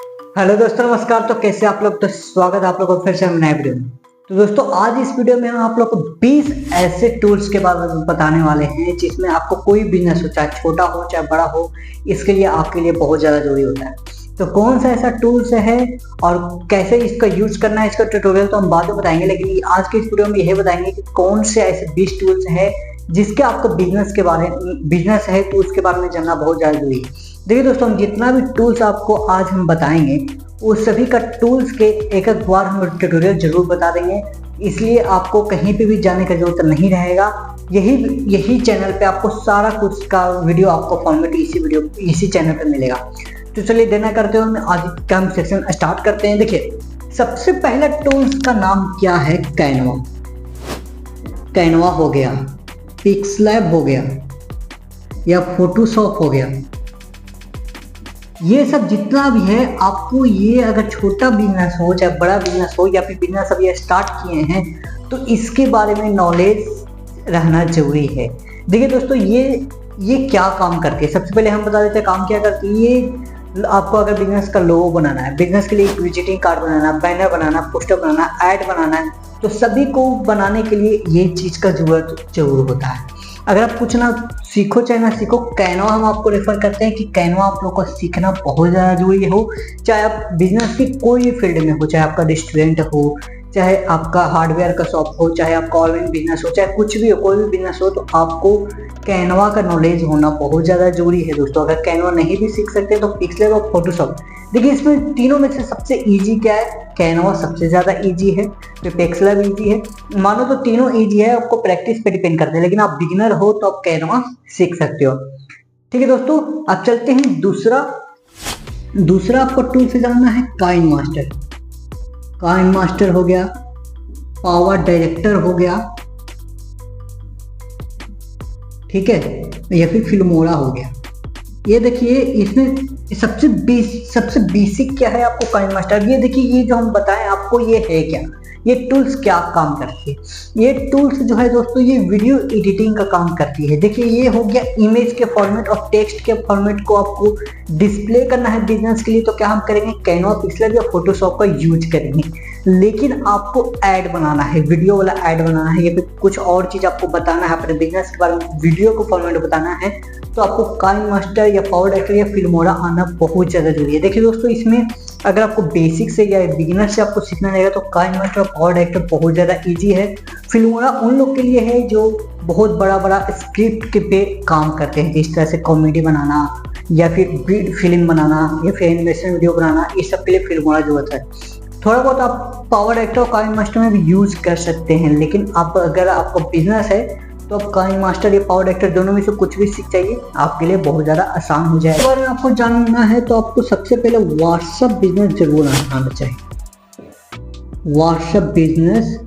Hello दोस्तों, नमस्कार। तो कैसे आप लोग? तो स्वागत है आप लोगों को फिर से हम नए वीडियो में। तो दोस्तों, आज इस वीडियो में हम आप लोग को 20 ऐसे टूल्स के बारे में बताने वाले हैं जिसमें आपको कोई बिजनेस हो, चाहे छोटा हो चाहे बड़ा हो, इसके लिए आपके लिए बहुत ज़्यादा जरूरी होता है। तो कौन सा ऐसा टूल्स है और कैसे इसका यूज करना है, इसका ट्यूटोरियल तो हम बाद में बताएंगे, लेकिन आज के इस वीडियो में यही बताएंगे कि कौन से ऐसे 20 टूल्स है जिसके आपको बिजनेस है तो उसके बारे में जानना बहुत ज़्यादा जरूरी है। देखिए दोस्तों, हम जितना भी टूल्स आपको आज हम बताएंगे उस सभी का टूल्स के एक एक बार हम ट्यूटोरियल जरूर बता देंगे, इसलिए आपको कहीं पे भी जाने का जरूरत नहीं रहेगा। यही चैनल पे आपको सारा कुछ का वीडियो आपको फॉर्मेट इसी चैनल पे मिलेगा। तो चलिए देर ना करते हुए हम आज का हम सेक्शन स्टार्ट करते हैं। देखिए, सबसे पहला टूल्स का नाम क्या है? कैनवा हो गया, पिक्सलैब हो गया या फोटोशॉप हो गया। ये सब जितना भी है, आपको ये अगर छोटा बिजनेस हो चाहे बड़ा बिजनेस हो या फिर बिजनेस अभी स्टार्ट किए हैं तो इसके बारे में नॉलेज रहना जरूरी है। देखिए दोस्तों, ये क्या काम करती है, सबसे पहले हम बता देते हैं काम क्या करती है। ये आपको अगर बिजनेस का लोगो बनाना है, बिजनेस के लिए एक विजिटिंग कार्ड बनाना, बैनर बनाना, पोस्टर बनाना, ऐड बनाना है, तो सभी को बनाने के लिए ये चीज़ का जरूर होता है। अगर आप कुछ ना सीखो चाहे ना सीखो, कैनवा हम आपको रेफर करते हैं कि कैनवा आप लोग को सीखना बहुत ज़्यादा जरूरी हो। चाहे आप बिजनेस की कोई फील्ड में हो, चाहे आपका रेस्टोरेंट हो, चाहे आपका हार्डवेयर का शॉप हो, चाहे आपका ऑनलाइन बिजनेस हो, चाहे कुछ भी हो, कोई भी बिजनेस हो, तो आपको कैनवा का नॉलेज होना बहुत ज़्यादा जरूरी है दोस्तों। अगर कैनवा नहीं भी सीख सकते तो पिक्सलैब और फोटोशॉप। देखिए, इसमें तीनों में से सबसे इजी क्या है? कैनवा सबसे ज़्यादा इजी है, फिर पिक्सलैब इजी है। मानो तो तीनों इजी है, आपको प्रैक्टिस पे डिपेंड करते हैं, लेकिन आप बिगिनर हो तो आप कैनवा सीख सकते हो। ठीक है दोस्तों, अब चलते हैं दूसरा आपको टूल से जानना है काइन मास्टर हो गया, पावर डायरेक्टर हो गया, ठीक है, या फिर फिल्मोरा हो गया। ये देखिए, इसमें सबसे बेसिक क्या है आपको काइन मास्टर। ये देखिए, ये जो हम बताएं आपको ये है क्या, ये टूल्स क्या काम करती है। ये टूल्स जो है दोस्तों, ये वीडियो एडिटिंग का काम करती है। देखिए, ये हो गया इमेज के फॉर्मेट और टेक्स्ट के फॉर्मेट को आपको डिस्प्ले करना है बिजनेस के लिए, तो क्या हम करेंगे? कैनवा, पिक्सलैब या फोटोशॉप का यूज करेंगे। लेकिन आपको ऐड बनाना है, वीडियो वाला ऐड बनाना है, या फिर कुछ और चीज आपको बताना है अपने बिजनेस के बारे में, वीडियो को फॉर्मेट बताना है, तो आपको काइन मास्टर या पावर डायरेक्टर या फिल्मोरा आना बहुत ज़्यादा जरूरी है। देखिए दोस्तों, इसमें अगर आपको बेसिक से या बिगिनर से आपको सीखना रहेगा तो काइन मास्टर और पावर डायरेक्टर बहुत ज़्यादा इजी है। फिल्मोरा उन लोग के लिए है जो बहुत बड़ा स्क्रिप्ट के पे काम करते हैं, जिस तरह से कॉमेडी बनाना या फिर फिल्म बनाना या फिर एनिमेशन वीडियो बनाना, इस सब के लिए फिल्मोरा जरूरत है। थोड़ा बहुत आप पावर डायरेक्टर और काइन मास्टर में भी यूज कर सकते हैं, लेकिन अगर आपको बिजनेस है तो आप काइन मास्टर या पावर डायरेक्टर दोनों में से कुछ भी सीख जाइए, आपके लिए बहुत ज़्यादा आसान हो जाएगा। अगर आपको जानना है तो आपको सबसे पहले व्हाट्सएप बिजनेस जरूर आना चाहिए। व्हाट्सएप बिजनेस,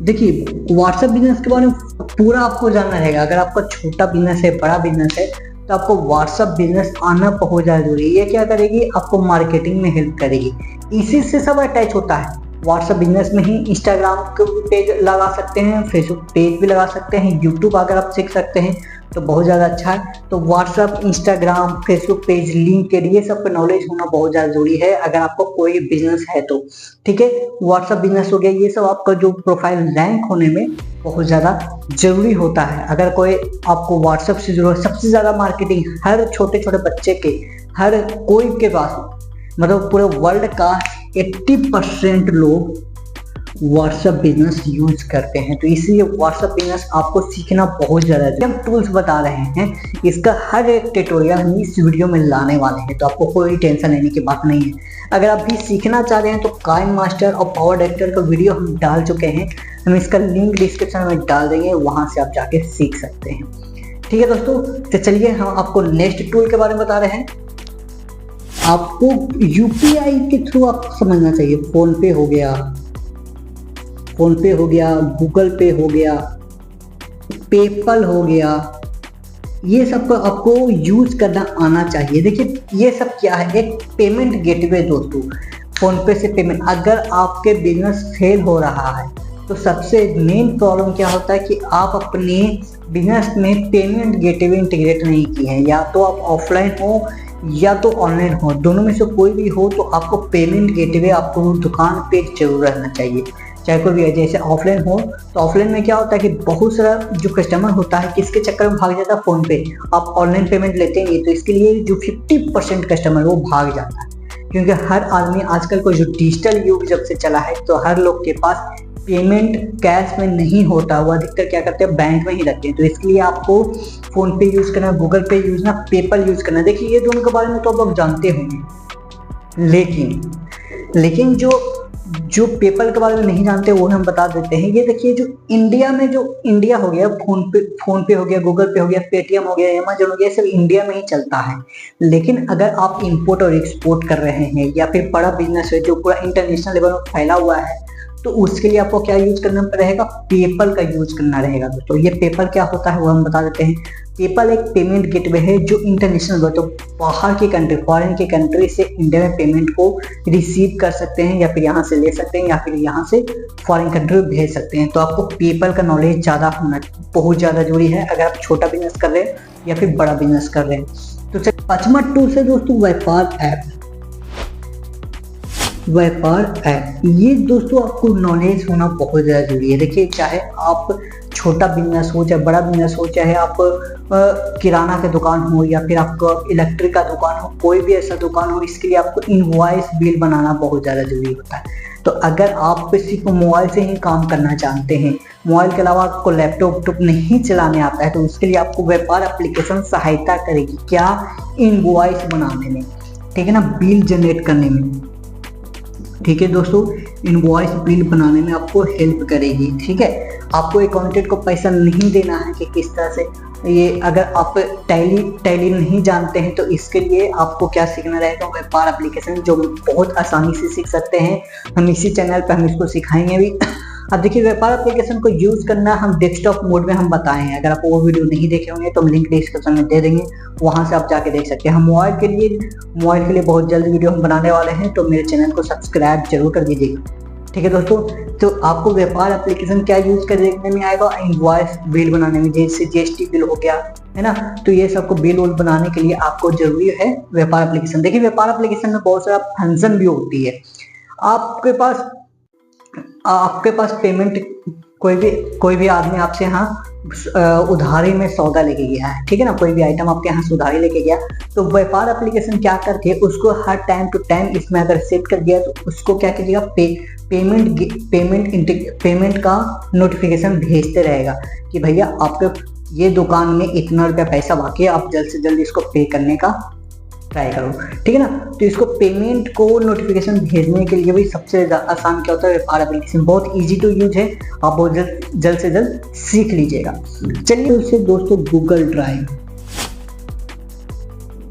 देखिए, व्हाट्सएप बिजनेस के बारे में पूरा आपको जानना रहेगा। अगर आपका छोटा बिजनेस है, बड़ा बिजनेस है, तो आपको व्हाट्सएप बिजनेस आना बहुत ज़्यादा जरूरी है। ये क्या करेगी? आपको मार्केटिंग में हेल्प करेगी। इसी से सब अटैच होता है। व्हाट्सएप बिजनेस में ही इंस्टाग्राम के पेज लगा सकते हैं, फेसबुक पेज भी लगा सकते हैं, यूट्यूब अगर आप सीख सकते हैं तो बहुत ज़्यादा अच्छा है। तो WhatsApp, Instagram, Facebook page, LinkedIn, ये सब का नॉलेज होना बहुत ज़्यादा जरूरी है अगर आपको कोई बिजनेस है तो। ठीक है, व्हाट्सएप बिजनेस हो गया, ये सब आपका जो प्रोफाइल रैंक होने में बहुत ज़्यादा जरूरी होता है। अगर कोई आपको व्हाट्सएप से जरूरत, सबसे ज़्यादा मार्केटिंग हर छोटे छोटे बच्चे के, हर कोई के पास, मतलब पूरे वर्ल्ड का 80% लोग व्हाट्सएप बिजनेस यूज करते हैं। तो इसलिए व्हाट्सएप बिजनेस आपको सीखना बहुत ज़्यादा है। हम टूल्स बता रहे हैं, इसका हर एक ट्यूटोरियल हम इस वीडियो में लाने वाले हैं, तो आपको कोई टेंशन लेने की बात नहीं है। अगर आप भी सीखना चाह रहे हैं तो काइन मास्टर और पावर डायरेक्टर का वीडियो हम डाल चुके हैं, हम इसका लिंक डिस्क्रिप्शन में डाल देंगे, वहाँ से आप जाके सीख सकते हैं। ठीक है दोस्तों, तो चलिए हम आपको नेक्स्ट टूल के बारे में बता रहे हैं। आपको यूपीआई के थ्रू आपको समझना चाहिए। फोन पे हो गया, गूगल पे हो गया, पेपल हो गया, ये सब को आपको यूज करना आना चाहिए। देखिए, ये सब क्या है? एक पेमेंट गेटवे दोस्तों। फोन पे से पेमेंट, अगर आपके बिजनेस फेल हो रहा है तो सबसे मेन प्रॉब्लम क्या होता है कि आप अपने बिजनेस में पेमेंट गेटवे इंटीग्रेट नहीं किए हैं। या तो आप ऑफलाइन हो या तो ऑनलाइन हो, दोनों में से कोई भी हो तो आपको पेमेंट गेटवे आपको दुकान पे जरूर रहना चाहिए, चाहे कोई भी है। जैसे ऑफलाइन हो तो ऑफलाइन में क्या होता है कि बहुत सारा जो कस्टमर होता है किसके चक्कर में भाग जाता है, फोन पे। आप ऑनलाइन पेमेंट लेते नहीं, तो इसके लिए जो 50% कस्टमर वो भाग जाता है, क्योंकि हर आदमी आजकल को जो डिजिटल युग जब से चला है तो हर लोग के पास पेमेंट कैश में नहीं होता, वो अधिकतर क्या करते हैं बैंक में ही रखते हैं। तो इसके लिए आपको फोन पे यूज करना, गूगल पे यूज ना, पेपल यूज करना। देखिए ये दोनों के बारे में तो आप लोग जानते होंगे, लेकिन जो पेपल के बारे में नहीं जानते वो हम बता देते हैं। ये देखिए जो इंडिया में, जो इंडिया हो गया, फोन पे हो गया, गूगल पे हो गया, पेटीएम हो गया, अमेजन हो गया, सब इंडिया में ही चलता है। लेकिन अगर आप इंपोर्ट और एक्सपोर्ट कर रहे हैं या फिर बड़ा बिजनेस है जो पूरा इंटरनेशनल लेवल में फैला हुआ है, तो उसके लिए आपको क्या यूज करना रहेगा, पेपल का यूज करना रहेगा दोस्तों। ये पेपल क्या होता है वो हम बता देते हैं। पेपल एक पेमेंट गेटवे है जो इंटरनेशनल, तो बाहर की कंट्री, फॉरेन की कंट्री से इंडिया में पेमेंट को रिसीव कर सकते हैं, या फिर यहाँ से ले सकते हैं, या फिर यहाँ से फॉरेन कंट्री में भेज सकते हैं। तो आपको पेपल का नॉलेज ज़्यादा होना बहुत ज़्यादा जरूरी है अगर आप छोटा बिजनेस कर रहे हैं या फिर बड़ा बिजनेस कर रहे हैं। तो पांचवा टूल्स है दोस्तों व्यापार ऐप। व्यापार ऐप, ये दोस्तों आपको नॉलेज होना बहुत ज़्यादा जरूरी है। देखिए चाहे आप छोटा बिजनेस हो, चाहे बड़ा बिजनेस हो, चाहे आप किराना का दुकान हो या फिर आपको इलेक्ट्रिक का दुकान हो, कोई भी ऐसा दुकान हो, इसके लिए आपको इनवॉइस बिल बनाना बहुत ज़्यादा जरूरी होता है। तो अगर आप सिर्फ मोबाइल से ही काम करना चाहते हैं, मोबाइल के अलावा आपको लैपटॉप नहीं चलाने आता है, तो उसके लिए आपको व्यापार एप्लीकेशन सहायता करेगी। क्या? इनवॉइस बनाने में, ठीक है ना, बिल जनरेट करने में, ठीक है दोस्तों, इनवॉइस बिल बनाने में आपको हेल्प करेगी। ठीक है, आपको अकाउंटेंट को पैसा नहीं देना है कि किस तरह से ये, अगर आप टैली नहीं जानते हैं तो इसके लिए आपको क्या सीखना रहेगा, व्यापार एप्लीकेशन, जो बहुत आसानी से सीख सकते हैं। हम इसी चैनल पर हम इसको सिखाएंगे भी। अब देखिए व्यापार एप्लीकेशन को यूज करना हम डेस्कटॉप मोड में हम बताए हैं। अगर आप वो वीडियो नहीं देखे होंगे तो हम लिंक डिस्क्रिप्शन में दे देंगे, वहां से आप जाके देख सकते हैं। हम मोबाइल के लिए बहुत जल्द वीडियो हम बनाने वाले हैं, तो मेरे चैनल को सब्सक्राइब जरूर कर दीजिएगा। ठीक है दोस्तों, तो आपको व्यापार एप्लीकेशन क्या यूज कर देखने में आएगा, इनवॉइस बिल बनाने में, जैसे जीएसटी बिल हो गया है ना, तो ये सबको बिल बनाने के लिए आपको जरूरी है व्यापार एप्लीकेशन। देखिए व्यापार एप्लीकेशन में बहुत सारा फंक्शन भी होती है। आपके पास पेमेंट, कोई भी आदमी आपसे यहाँ उधारी में सौदा लेके गया है, ठीक है ना, कोई भी आइटम आपके यहाँ से उधारी लेके गया, तो व्यापार एप्लीकेशन क्या करती है, उसको हर टाइम टू टाइम इसमें अगर सेट कर दिया तो उसको क्या कीजिएगा, पेमेंट का नोटिफिकेशन भेजते रहेगा कि भैया आपके ये दुकान में इतना रुपया पैसा बाकी है, आप जल्द से जल्द इसको पे करने का ट्राई करो। ठीक है ना, तो इसको पेमेंट को नोटिफिकेशन भेजने के लिए भी सबसे आसान क्या होता है, व्यापार एप्लीकेशन बहुत इजी टू यूज है, आप बहुत जल्द से जल्द सीख लीजिएगा। चलिए उससे दोस्तों गूगल ड्राइव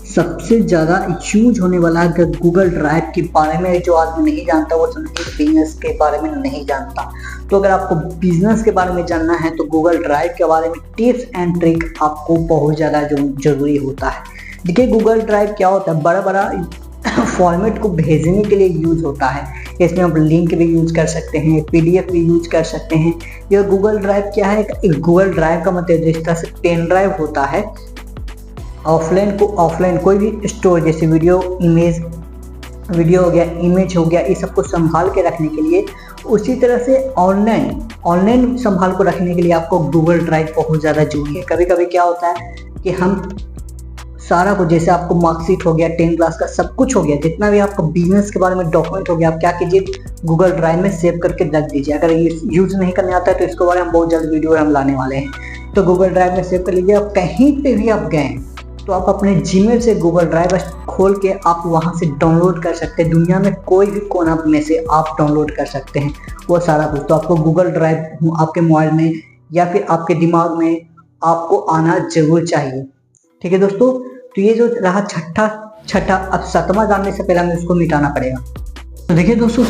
सबसे ज्यादा यूज होने वाला है। अगर गूगल ड्राइव के बारे में जो आदमी नहीं जानता वो समझिए बिजनेस के बारे में नहीं जानता। तो अगर आपको बिजनेस के बारे में जानना है तो गूगल ड्राइव के बारे में टिप्स एंड ट्रिक आपको बहुत ज़्यादा जरूरी होता है। देखिए गूगल ड्राइव क्या होता है, बड़ा फॉर्मेट को भेजने के लिए यूज होता है। इसमें आप लिंक भी यूज कर सकते हैं, पीडीएफ भी यूज कर सकते हैं। यह गूगल ड्राइव क्या है, गूगल ड्राइव का मतलब जिस तरह से पेन ड्राइव होता है, ऑफलाइन कोई भी स्टोर, जैसे वीडियो हो गया, इमेज हो गया, इस सबको संभाल के रखने के लिए, उसी तरह से ऑनलाइन संभाल को रखने के लिए आपको गूगल ड्राइव बहुत ज़्यादा जरूरी है। कभी कभी क्या होता है कि हम सारा कुछ, जैसे आपको मार्कशीट हो गया, 10 क्लास का सब कुछ हो गया, जितना भी आपको बिजनेस के बारे में डॉक्यूमेंट हो गया, आप क्या कीजिए गूगल ड्राइव में सेव करके रख दीजिए। अगर ये यूज नहीं करने आता है तो इसके बारे में हम बहुत जल्द वीडियो हम लाने वाले हैं। तो गूगल ड्राइव में सेव कर लीजिए। आप कहीं पे भी आप गए तो आप अपने जीमेल से गूगल ड्राइव खोल के आप वहां से डाउनलोड कर सकते हैं। दुनिया में कोई भी कोना में से आप डाउनलोड कर सकते हैं वो सारा कुछ। तो आपको गूगल ड्राइव आपके मोबाइल में या फिर आपके दिमाग में आपको आना जरूर चाहिए। ठीक है दोस्तों, तो ये जो रहा छठा, अब सतमा जानने से पहले हमें उसको मिटाना पड़ेगा। तो देखिए दोस्तों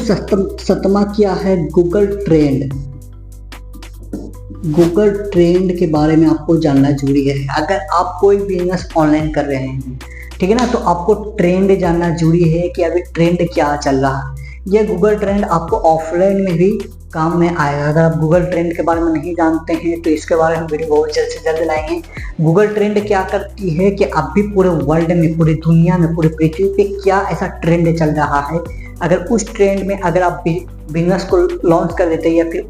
सतमा क्या है, गूगल ट्रेंड। गूगल ट्रेंड के बारे में आपको जानना जरूरी है। अगर आप कोई बिजनेस ऑनलाइन कर रहे हैं, ठीक है ना, तो आपको ट्रेंड जानना जरूरी है कि अभी ट्रेंड क्या चल रहा है। ये गूगल ट्रेंड आपको ऑफलाइन में भी काम में आएगा। अगर आप गूगल ट्रेंड के बारे में नहीं जानते हैं तो इसके बारे में वीडियो बहुत जल्द से जल्द लाएंगे। गूगल ट्रेंड क्या करती है कि अभी पूरे वर्ल्ड में, पूरी दुनिया में, पूरी पृथ्वी पे क्या ऐसा ट्रेंड चल रहा है, अगर उस ट्रेंड में अगर आप बिजनेस को लॉन्च कर देते हैं या फिर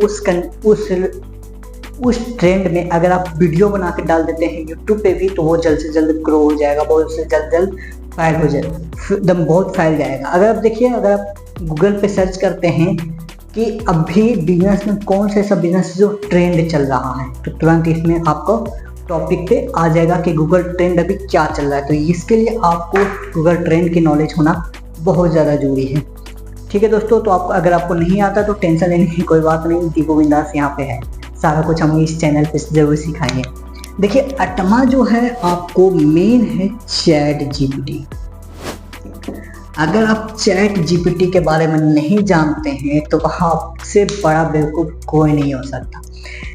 उस ट्रेंड में अगर आप वीडियो बना के डाल देते हैं यूट्यूब पे भी, तो वो जल्द से जल्द ग्रो हो जाएगा, बहुत से जल्द फैल हो जाएगा, एकदम बहुत फैल जाएगा। अगर आप देखिए, अगर आप गूगल पे सर्च करते हैं कि अभी बिजनेस में कौन सा ऐसा बिजनेस जो ट्रेंड चल रहा है, तो तुरंत इसमें आपको टॉपिक पे आ जाएगा कि गूगल ट्रेंड अभी क्या चल रहा है। तो इसके लिए आपको गूगल ट्रेंड की नॉलेज होना बहुत ज़्यादा जरूरी है। ठीक है दोस्तों, तो आपको अगर आपको नहीं आता तो टेंशन लेने की कोई बात नहीं, दीपू बिंदास यहाँ पे है, सारा कुछ हम इस चैनल पे जरूर सिखाएंगे। देखिए, अटमा जो है आपको मेन है चैट जीपीटी। अगर आप चैट जीपीटी के बारे में नहीं जानते हैं तो आपसे बड़ा बेवकूफ़ कोई नहीं हो सकता।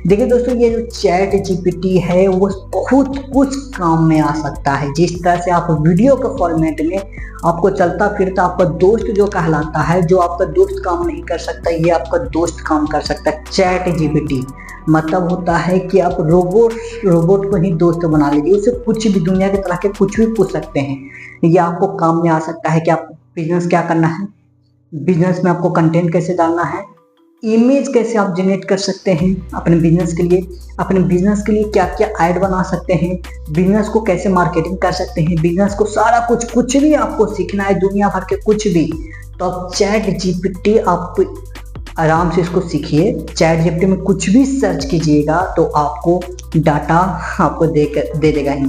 देखिए दोस्तों, ये जो चैट जीपीटी है वो बहुत कुछ काम में आ सकता है। जिस तरह से आप वीडियो के फॉर्मेट में आपको चलता फिरता आपका दोस्त जो कहलाता है, जो आपका दोस्त काम नहीं कर सकता, ये आपका दोस्त काम कर सकता है। चैट जीपीटी मतलब होता है कि आप रोबोट को ही दोस्त बना लीजिए, उससे कुछ भी दुनिया की तरह के कुछ भी पूछ सकते हैं। ये आपको काम में आ सकता है कि आपको बिजनेस क्या करना है, बिजनेस में आपको कंटेंट कैसे डालना है, इमेज कैसे आप जनरेट कर सकते हैं अपने बिजनेस के लिए, अपने बिजनेस के लिए क्या क्या ऐड बना सकते हैं, बिजनेस को कैसे मार्केटिंग कर सकते हैं, बिजनेस को सारा कुछ भी आपको सीखना है, दुनिया भर के कुछ भी, तो आप चैट जीपीटी आप आराम से इसको सीखिए। चैट जीपीटी में कुछ भी सर्च कीजिएगा तो आपको डाटा आपको दे देगा ही।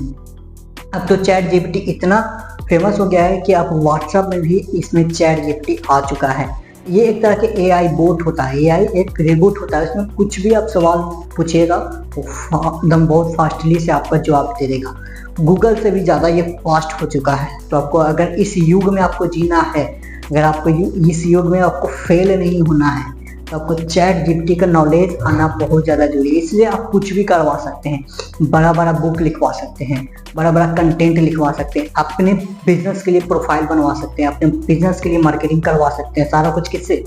अब तो चैट जीपीटी इतना फेमस हो गया है कि आप व्हाट्सएप में भी इसमें चैट जीपीटी आ चुका है। ये एक तरह के एआई बोट होता है, एआई एक रिबूट होता है, इसमें कुछ भी आप सवाल पूछिएगा तो एकदम बहुत फास्टली से आपका जवाब दे देगा। गूगल से भी ज़्यादा ये फास्ट हो चुका है। तो आपको अगर इस युग में आपको जीना है, अगर आपको इस युग में आपको फेल नहीं होना है, तो आपको चैट जीपीटी का नॉलेज आना बहुत ज़्यादा जरूरी है। इसलिए आप कुछ भी करवा सकते हैं, बड़ा बड़ा बुक लिखवा सकते हैं, बड़ा बड़ा कंटेंट लिखवा सकते हैं, अपने बिजनेस के लिए प्रोफाइल बनवा सकते हैं, अपने बिजनेस के लिए मार्केटिंग करवा सकते हैं, सारा कुछ किससे,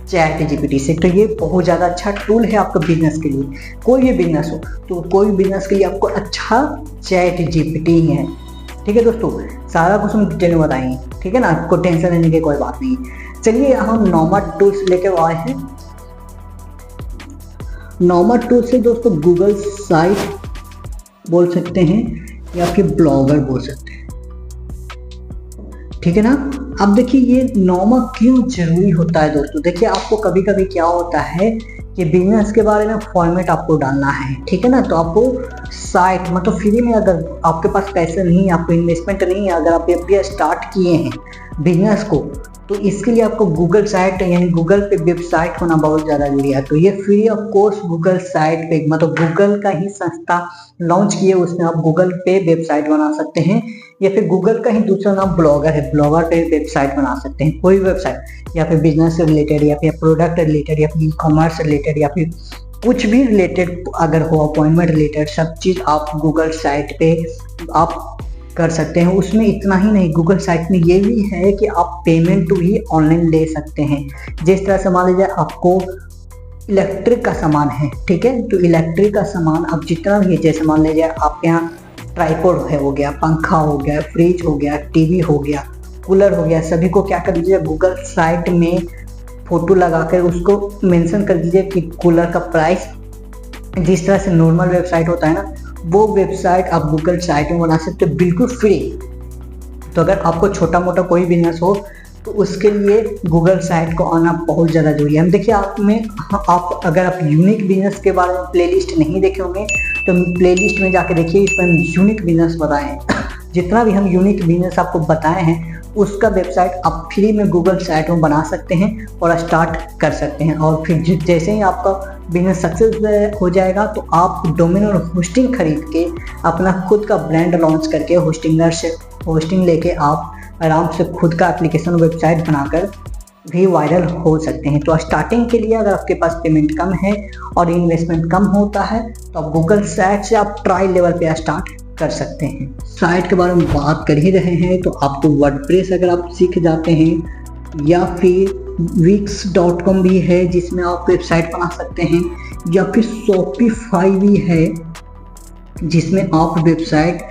चैट जीपीटी से। तो ये बहुत ज़्यादा अच्छा टूल है आपका बिजनेस के लिए। कोई भी बिजनेस हो तो कोई बिजनेस के लिए आपको अच्छा चैट जीपीटी ही है। ठीक है दोस्तों, सारा कुछ हम डिटेल में बताएंगे, ठीक है ना, आपको टेंशन लेने की कोई बात नहीं। चलिए, हम नॉमड टूल्स लेके आए हैं। नॉमड टूल से दोस्तों गूगल साइट बोल सकते हैं या फिर ब्लॉगर बोल सकते हैं, ठीक है ना। अब देखिए, ये नॉमड क्यों जरूरी होता है दोस्तों। देखिए, आपको कभी कभी क्या होता है कि बिजनेस के बारे में फॉर्मेट आपको डालना है, ठीक है ना, तो आपको साइट मतलब फ्री में, अगर आपके पास पैसे नहीं है, आपको इन्वेस्टमेंट नहीं है, अगर आप अभी स्टार्ट किए हैं बिजनेस को, तो इसके लिए आपको गूगल साइट यानी गूगल पे वेबसाइट होना बहुत ज़्यादा जरूरी है। तो ये free of course Google site पे, मतलब गूगल का ही संस्था लॉन्च किए, उसमें आप गूगल पे वेबसाइट बना सकते हैं, या फिर गूगल का ही दूसरा नाम ब्लॉगर है, ब्लॉगर पे वेबसाइट बना सकते हैं। कोई वेबसाइट या फिर बिजनेस से रिलेटेड या फिर प्रोडक्ट रिलेटेड या फिर ई कॉमर्स से रिलेटेड या फिर कुछ भी रिलेटेड अगर हो, अपॉइंटमेंट रिलेटेड, सब चीज़ आप गूगल साइट पे आप कर सकते हैं। उसमें इतना ही नहीं, गूगल साइट में ये भी है कि आप पेमेंट भी ऑनलाइन ले सकते हैं। जिस तरह से मान लीजिए आपको इलेक्ट्रिक का सामान है, ठीक है, तो इलेक्ट्रिक का सामान आप जितना भी, जैसे मान लीजिए आपके यहाँ ट्राइपॉड है, हो गया, पंखा हो गया, फ्रिज हो गया, टीवी हो गया, कूलर हो गया, सभी को क्या कर दीजिए, गूगल साइट में फोटो लगाकर उसको मेंशन कर दीजिए कि कूलर का प्राइस, जिस तरह से नॉर्मल वेबसाइट होता है ना, वो वेबसाइट आप गूगल साइट में बना सकते हो बिल्कुल फ्री। तो अगर आपको छोटा मोटा कोई बिजनेस हो तो उसके लिए गूगल साइट को आना बहुत ज़्यादा जरूरी है। हम देखिए, आप अगर आप यूनिक बिजनेस के बारे में प्लेलिस्ट नहीं देखे होंगे तो प्लेलिस्ट में जाके देखिए, इसमें हम यूनिक बिजनेस बताए हैं। जितना भी हम यूनिक बिजनेस आपको बताए हैं उसका वेबसाइट आप फ्री में गूगल साइट में बना सकते हैं और स्टार्ट कर सकते हैं। और फिर जैसे ही आपका बिजनेस सक्सेस हो जाएगा तो आप डोमेन और होस्टिंग खरीद के अपना खुद का ब्रांड लॉन्च करके होस्टिंगर से होस्टिंग लेके आप आराम से खुद का एप्लीकेशन वेबसाइट बनाकर भी वायरल हो सकते हैं। तो स्टार्टिंग के लिए अगर आपके पास पेमेंट कम है और इन्वेस्टमेंट कम होता है तो आप गूगल साइट से आप ट्रायल लेवल पे स्टार्ट कर सकते हैं। साइट के बारे में बात कर ही रहे हैं तो आपको वर्डप्रेस अगर आप सीख जाते हैं या फिर wix.com भी है जिसमें आप वेबसाइट बना सकते हैं, या फिर शॉपिफाई भी है जिसमें आप वेबसाइट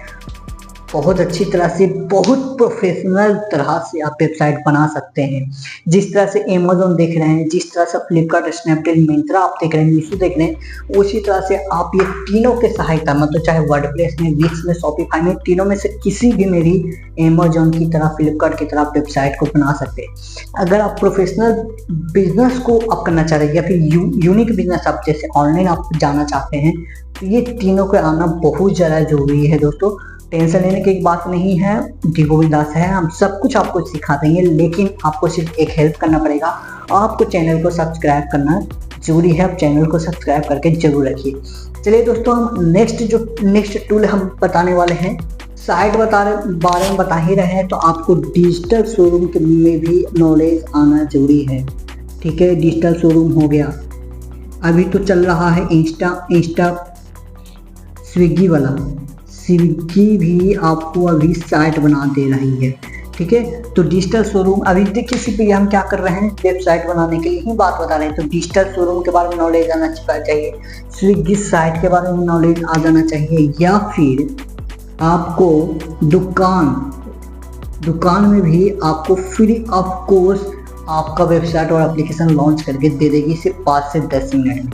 बहुत अच्छी तरह से, बहुत प्रोफेशनल तरह से आप वेबसाइट बना सकते हैं। जिस तरह से अमेज़न देख रहे हैं, जिस तरह से फ्लिपकार्ट, स्नैपडील, मिंत्रा आप देख रहे हैं, मीशो देख रहे हैं, उसी तरह से आप ये तीनों के सहायता, मतलब चाहे वर्डप्रेस में, विक्स में, शॉपिफाई में, तीनों में से किसी भी में भी अमेज़न की तरह, फ्लिपकार्ट की तरह आप वेबसाइट को बना सकते हैं। अगर आप प्रोफेशनल बिजनेस को आप करना चाह रहे हैं, या फिर यूनिक बिजनेस आप जैसे ऑनलाइन आप जाना चाहते हैं, तो ये तीनों का आना बहुत ज़्यादा जरूरी है दोस्तों। टेंशन लेने की एक बात नहीं है, डी गोविंदास है, हम सब कुछ आपको सिखा देंगे, लेकिन आपको सिर्फ एक हेल्प करना पड़ेगा, आपको चैनल को सब्सक्राइब करना जरूरी है। आप चैनल को सब्सक्राइब करके जरूर रखिए। चलिए दोस्तों, हम नेक्स्ट टूल हम बताने वाले हैं, साइट बारे में बता ही रहे हैं, तो आपको डिजिटल शोरूम के में भी नॉलेज आना जरूरी है। ठीक है, डिजिटल शोरूम हो गया, अभी तो चल रहा है इंस्टा स्विगी वाला, स्विगी भी आपको अभी साइट बना दे रही है। ठीक है, तो डिजिटल शोरूम अभी देखिए, सिर्फ हम क्या कर रहे हैं, वेबसाइट बनाने के लिए ही बात बता रहे हैं। तो डिजिटल शोरूम के बारे में नॉलेज आना चाहिए, स्विगी साइट के बारे में नॉलेज आ जाना चाहिए, या फिर आपको दुकान में भी आपको फ्री ऑफ कोर्स आपका वेबसाइट और एप्लीकेशन लॉन्च करके दे देगी सिर्फ 5 से 10 मिनट में।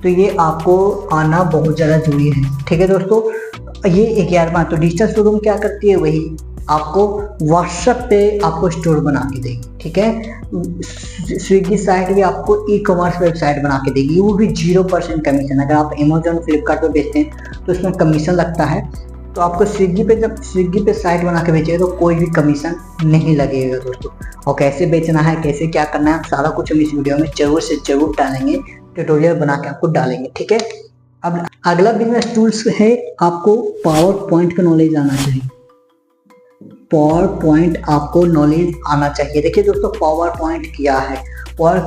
तो ये आपको आना बहुत ज़्यादा जरूरी है। ठीक है दोस्तों, ये 11वां। तो डिजिटल शोरूम क्या करती है, वही आपको व्हाट्सएप पे आपको स्टोर बना के देगी। ठीक है, स्विगी साइट भी आपको ई कॉमर्स वेबसाइट बना के देगी, वो भी 0% कमीशन। अगर आप अमेज़न, फ्लिपकार्ट पे बेचते हैं तो उसमें कमीशन लगता है, तो आपको जब स्विगी पे साइट बना के बेचेगा तो कोई भी कमीशन नहीं लगेगा दोस्तों। और कैसे बेचना है, कैसे क्या करना है, सारा कुछ हम इस वीडियो में जरूर से जरूर डालेंगे, ट्यूटोरियल बना के आपको डालेंगे। ठीक है, अब अगला बिजनेस टूल्स है, आपको पावर पॉइंट का नॉलेज आना चाहिए। पावर पॉइंट आपको नॉलेज आना चाहिए। देखिए दोस्तों, पावर पॉइंट क्या है, पावर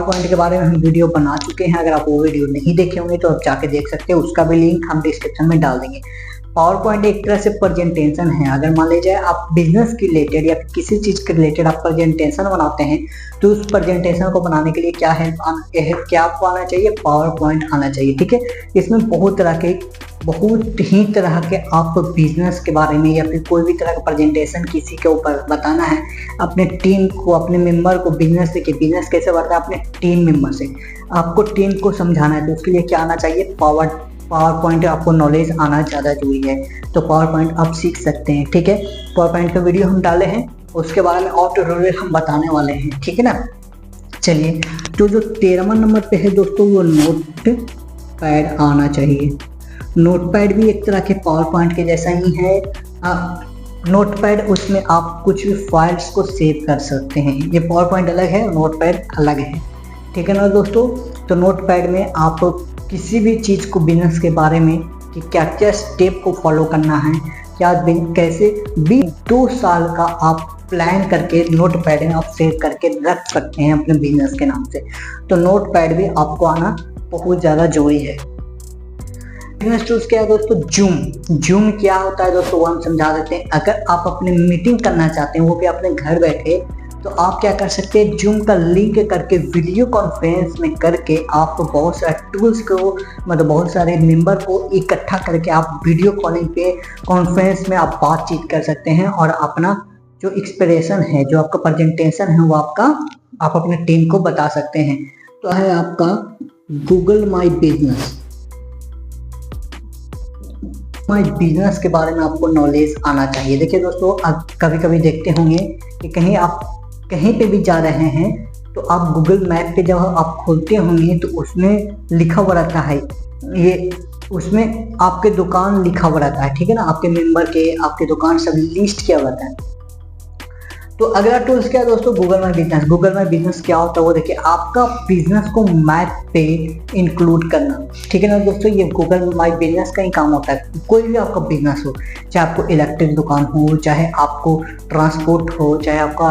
पॉइंट के बारे में हम वीडियो बना चुके हैं। अगर आप वो वीडियो नहीं देखे होंगे तो आप जाके देख सकते हैं, उसका भी लिंक हम डिस्क्रिप्शन में डाल देंगे। पावर पॉइंट एक तरह से प्रेजेंटेशन है। अगर मान लीजिए आप बिजनेस के रिलेटेड या किसी चीज़ के रिलेटेड आप प्रेजेंटेशन बनाते हैं, तो उस प्रेजेंटेशन को बनाने के लिए क्या आपको आना चाहिए, पावर पॉइंट आना चाहिए। ठीक है, इसमें बहुत ही तरह के आप बिजनेस के बारे में या फिर कोई भी तरह का प्रेजेंटेशन किसी के ऊपर बताना है, अपने टीम को, अपने मेंबर को, बिजनेस कैसे बढ़ता है अपने टीम मेंबर से, आपको टीम को समझाना है, तो उसके लिए क्या आना चाहिए, पावर पॉइंट आपको नॉलेज आना ज़्यादा जरूरी है। तो पावर पॉइंट आप सीख सकते हैं। ठीक है, पावर पॉइंट का वीडियो हम डाले हैं, उसके बारे में और ट्यूटोरियल हम बताने वाले हैं। ठीक है ना, चलिए, तो जो 13वां नंबर पे है दोस्तों, वो नोट पैड आना चाहिए। नोट पैड भी एक तरह के पावर पॉइंट के जैसा ही है। नोट पैड, उसमें आप कुछ भी फाइल्स को सेव कर सकते हैं। ये पावर पॉइंट अलग है, नोट पैड अलग है। ठीक है ना दोस्तों, तो नोट पैड में आप किसी भी चीज़ को, बिजनेस के बारे में कि क्या क्या स्टेप को फॉलो करना है, कैसे भी 2 साल का आप प्लान करके नोट पैड में आप सेव करके रख सकते हैं अपने बिजनेस के नाम से। तो नोट पैड भी आपको आना बहुत ज़्यादा जरूरी है। बिजनेस टूल्स क्या है दोस्तों, जूम क्या होता है दोस्तों, वो हम समझा देते हैं। अगर आप अपनी मीटिंग करना चाहते हैं, वो भी अपने घर बैठे, तो आप क्या कर सकते हैं, जूम का लिंक करके वीडियो कॉन्फ्रेंस में करके आप बहुत सारे टूल्स को, मतलब बहुत सारे मेंबर को इकट्ठा करके आप वीडियो कॉलिंग पे, कॉन्फ्रेंस में आप बातचीत कर सकते हैं, और अपना जो एक्सप्रेशन है, जो आपका प्रेजेंटेशन है, वो आप अपने टीम को बता सकते हैं। तो है आपका गूगल माई बिजनेस के बारे में आपको नॉलेज आना चाहिए। देखिए दोस्तों, आप कभी कभी देखते होंगे कि कहीं पे भी जा रहे हैं, तो आप गूगल मैप पे जब आप खोलते होंगे तो उसमें लिखा हुआ रहता है, उसमें आपके दुकान लिखा हुआ रहता है। ठीक है ना, आपके मेंबर के, आपके दुकान सब लिस्ट किया हुआ है। तो अगला टूल्स क्या है दोस्तों, गूगल माई बिजनेस क्या होता है, वो देखिए, आपका बिजनेस को मैप पे इंक्लूड करना। ठीक है ना दोस्तों, ये गूगल माई बिजनेस का ही काम होता है। कोई भी आपका बिजनेस हो, चाहे आपको इलेक्ट्रिक दुकान हो, चाहे आपको ट्रांसपोर्ट हो, चाहे आपका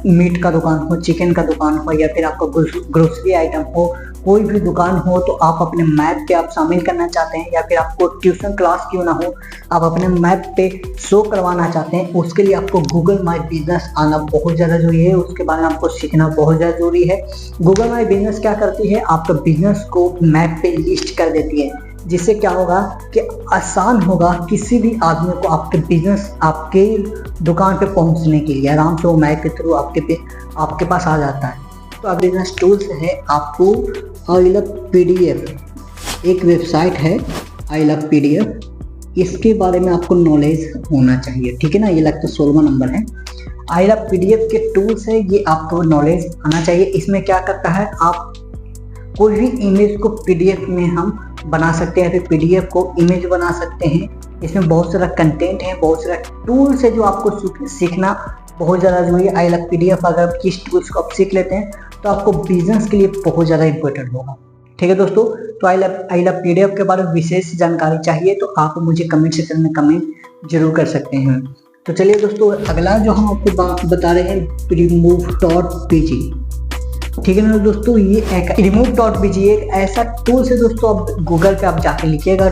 मीट का दुकान हो, चिकन का दुकान हो, या फिर आपका ग्रोसरी आइटम हो, कोई भी दुकान हो तो आप अपने मैप पे आप शामिल करना चाहते हैं, या फिर आपको ट्यूशन क्लास क्यों ना हो, आप अपने मैप पे शो करवाना चाहते हैं, उसके लिए आपको गूगल माई बिजनेस आना बहुत ज़्यादा जरूरी है। उसके बारे में आपको सीखना बहुत ज़्यादा जरूरी है। गूगल माई बिजनेस क्या करती है, आपका बिजनेस को मैप पे लिस्ट कर देती है, जिससे क्या होगा कि आसान होगा किसी भी आदमी को आपके बिजनेस, आपके दुकान पे पहुंचने के लिए। आराम से वो मैप के थ्रू आपके पास आ जाता है। तो अब बिजनेस टूल्स है, आपको आई लव पीडीएफ एक वेबसाइट है, आई लव पीडीएफ, इसके बारे में आपको नॉलेज होना चाहिए, ठीक है ना। ये लगता है 16वां नंबर है। आई लव पीडीएफ के टूल्स है, ये आपको नॉलेज आना चाहिए। इसमें क्या करता है, आप कोई भी इमेज को पीडीएफ में हम बना सकते हैं, फिर पीडीएफ को इमेज बना सकते हैं। इसमें बहुत सारा कंटेंट है, बहुत सारा टूल्स है जो आपको सीखना बहुत ज़्यादा जरूरी है। आई लव पीडीएफ अगर आप किस टूल्स को आप सीख लेते हैं तो आपको बिजनेस के लिए बहुत ज़्यादा इंपॉर्टेंट होगा, ठीक है दोस्तों। तो आई लव पीडीएफ के बारे में विशेष जानकारी चाहिए तो आप मुझे कमेंट सेक्शन में कमेंट जरूर कर सकते हैं। तो चलिए दोस्तों, अगला जो हम आपको बता रहे हैं remove.pg, ठीक है ना दोस्तों। ये एक remove.pg एक ऐसा टूल्स है दोस्तों। आप गूगल पे आप जाके लिखिएगा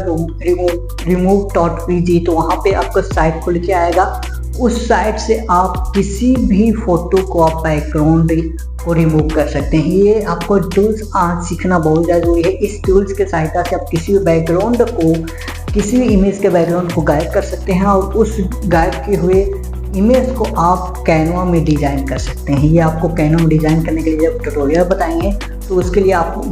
remove.pg, तो वहाँ पे आपको साइट खुल के आएगा। उस साइट से आप किसी भी फोटो को आप बैकग्राउंड को रिमूव कर सकते हैं। ये आपको टूल्स आज सीखना बहुत ज़्यादा जरूरी है। इस टूल्स के सहायता से आप किसी भी बैकग्राउंड को, किसी भी इमेज के बैकग्राउंड को गायब कर सकते हैं और उस गायब किए हुए इमेज को आप कैनवा में डिज़ाइन कर सकते हैं। ये आपको कैनवा में डिज़ाइन करने के लिए जब ट्यूटोरियल बताएंगे तो उसके लिए आप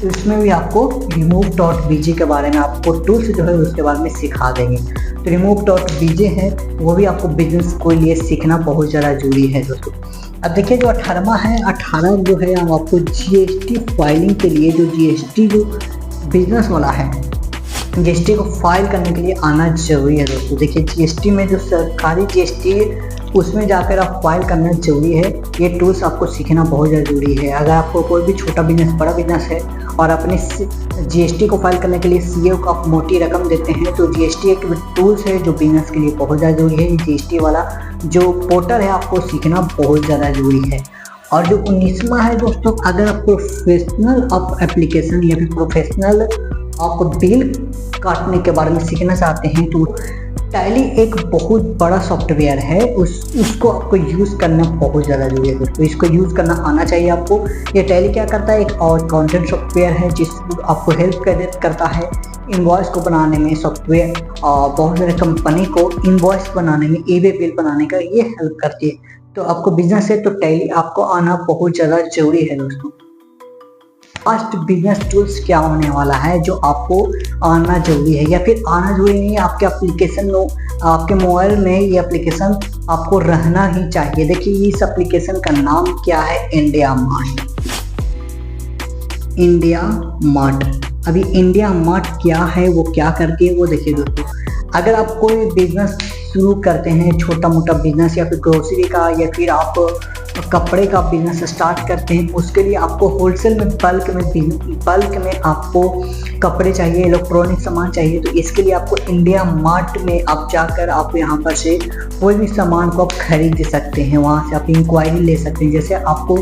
इसमें भी आपको remove.bg के बारे में, आपको टूल्स जो है उसके बारे में सिखा देंगे। तो remove.bg है, वो भी आपको बिजनेस को लिए सीखना बहुत ज़्यादा जरूरी है दोस्तों। अब देखिए जो 18वां है, 18 जो है हम आपको जीएसटी फाइलिंग के लिए, जो जीएसटी जो बिजनेस वाला है, जीएसटी को फाइल करने के लिए आना जरूरी है दोस्तों। देखिए जीएसटी में जो सरकारी जीएसटी उसमें जाकर आप फाइल करना जरूरी है। ये टूल्स आपको सीखना बहुत ज़्यादा जरूरी है। अगर आपको कोई भी छोटा बिजनेस, बड़ा बिजनेस है और अपने जीएसटी को फाइल करने के लिए सीए को आप मोटी रकम देते हैं, तो जीएसटी एक टूल्स है जो बिजनेस के लिए बहुत ज़्यादा जरूरी है। जीएसटी वाला जो पोर्टल है आपको सीखना बहुत ज़्यादा जरूरी है। और जो 19वां है दोस्तों, अगर आप प्रोफेशनल आप एप्लीकेशन या फिर प्रोफेशनल आप बिल काटने के बारे में सीखना चाहते हैं तो टैली एक बहुत बड़ा सॉफ्टवेयर है, उसको आपको यूज़ करना बहुत ज़्यादा जरूरी है दोस्तों। इसको यूज़ करना आना चाहिए आपको। ये टैली क्या करता है, एक और कंटेंट सॉफ्टवेयर है जिस आपको हेल्प करता है इनवॉइस को बनाने में। सॉफ्टवेयर बहुत सारे कंपनी को इनवॉइस बनाने में, ईबे बिल बनाने का ये हेल्प करती है। तो आपको बिजनेस है तो टैली आपको आना बहुत ज़्यादा जरूरी है दोस्तों। फास्ट बिजनेस टूल्स क्या होने वाला है जो आपको आना जरूरी है, या फिर आना जरूरी नहीं है, आपके एप्लीकेशन में, आपके मोबाइल में ये एप्लीकेशन आपको रहना ही चाहिए। देखिए इस एप्लीकेशन का नाम क्या है, इंडिया मार्ट। इंडिया मार्ट, अभी इंडिया मार्ट क्या है, वो क्या करके है वो देखिए दोस्तों। अगर आप कोई बिजनेस शुरू करते हैं, छोटा मोटा बिजनेस या फिर ग्रोसरी का, या फिर आप कपड़े का बिजनेस स्टार्ट करते हैं, उसके लिए आपको होलसेल में बल्क में आपको कपड़े चाहिए, इलेक्ट्रॉनिक सामान चाहिए। तो इसके लिए आपको इंडिया मार्ट में आप जाकर आप यहाँ पर से कोई भी सामान को आप खरीद सकते हैं, वहाँ से आप इंक्वायरी ले सकते हैं। जैसे आपको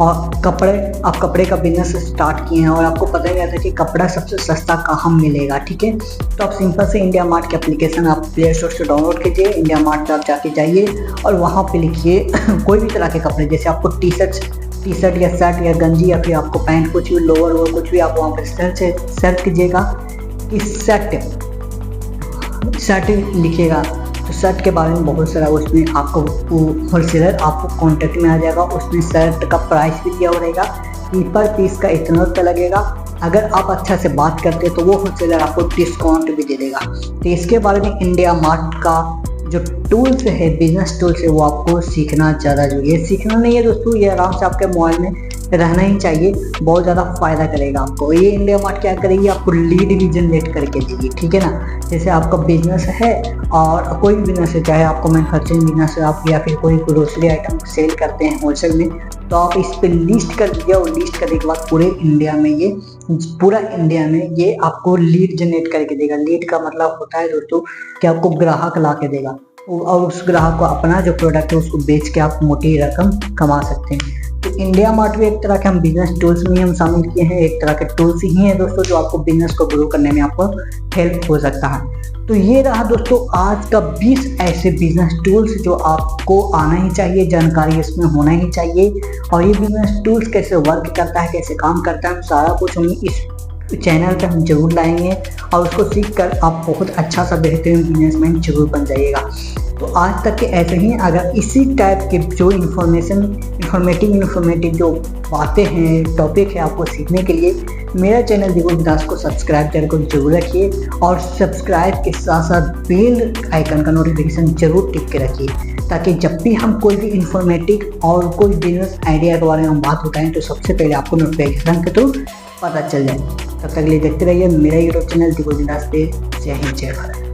आप कपड़े का बिजनेस स्टार्ट किए हैं और आपको पता ही रहता है कि कपड़ा सबसे सस्ता कहाँ मिलेगा, ठीक है। तो आप सिंपल से इंडिया मार्ट के एप्लीकेशन आप प्ले स्टोर से डाउनलोड कीजिए। इंडिया मार्ट पर आप जाके जाइए और वहाँ पे लिखिए कोई भी तरह के कपड़े, जैसे आपको टी शर्ट या शर्ट या गंजी या फिर आपको पैंट, कुछ भी लोअर हो, कुछ भी आप वहाँ पर सर्च कीजिएगा कि शर्ट लिखिएगा। तो शर्ट के बारे में बहुत सारा उसमें आपको होलसेलर आपको कांटेक्ट में आ जाएगा। उसमें शर्ट का प्राइस भी दिया रहेगा कि पर पीस का इतना रुपया लगेगा। अगर आप अच्छा से बात करते हैं तो वो होलसेलर आपको डिस्काउंट भी दे देगा। तो इसके बारे में इंडिया मार्ट का जो टूल्स है, बिजनेस टूल्स है, वो आपको सीखना ज़्यादा जरूरी है। सीखना नहीं है दोस्तों, ये आराम से आपके मोबाइल में रहना ही चाहिए, बहुत ज़्यादा फायदा करेगा आपको। ये इंडिया मार्ट क्या करेगी, आपको लीड भी जनरेट करके देगी, ठीक है ना। जैसे आपका बिजनेस है और कोई भी बिजनेस है, चाहे आपको मैन्युफैक्चरिंग बिजनेस है आप, या फिर कोई ग्रोसरी आइटम सेल करते हैं होलसेल में, तो आप इस पर लिस्ट कर दीजिए और लिस्ट करने के बाद पूरा इंडिया में ये आपको लीड जनरेट करके देगा। लीड का मतलब होता है दोस्तों कि आपको ग्राहक ला के देगा और उस ग्राहक को अपना जो प्रोडक्ट है उसको बेच के आप मोटी रकम कमा सकते हैं। तो इंडिया मार्ट भी एक तरह के हम बिजनेस टूल्स में हम शामिल किए हैं, एक तरह के टूल्स ही हैं दोस्तों जो आपको बिजनेस को ग्रो करने में आपको हेल्प हो सकता है। तो ये रहा दोस्तों आज का 20 ऐसे बिजनेस टूल्स जो आपको आना ही चाहिए, जानकारी इसमें होना ही चाहिए। और ये बिजनेस टूल्स कैसे वर्क करता है, कैसे काम करता है, सारा कुछ हम इस चैनल पे हम जरूर लाएंगे और उसको सीख कर आप बहुत अच्छा सा बेहतरीन बिजनेसमैन जरूर बन जाइएगा। तो आज तक के ऐसे ही अगर इसी टाइप के जो इन्फॉर्मेटिव जो बातें हैं, टॉपिक है आपको सीखने के लिए मेरा चैनल दिगो बिंदास को सब्सक्राइब करके जरूर रखिए और सब्सक्राइब के साथ साथ बेल आइकन का नोटिफिकेशन जरूर टिक के रखिए, ताकि जब भी हम कोई भी इंफॉर्मेटिव और कोई बिजनेस आइडिया के बारे में हम बात उठाएं तो सबसे पहले आपको नोटिफिकेशन के थ्रू पता चल जाए। तब तक के लिए देखते रहिए मेरा यूट्यूब चैनल दिगो बिंदास पे। जय हिंद, जय भारत।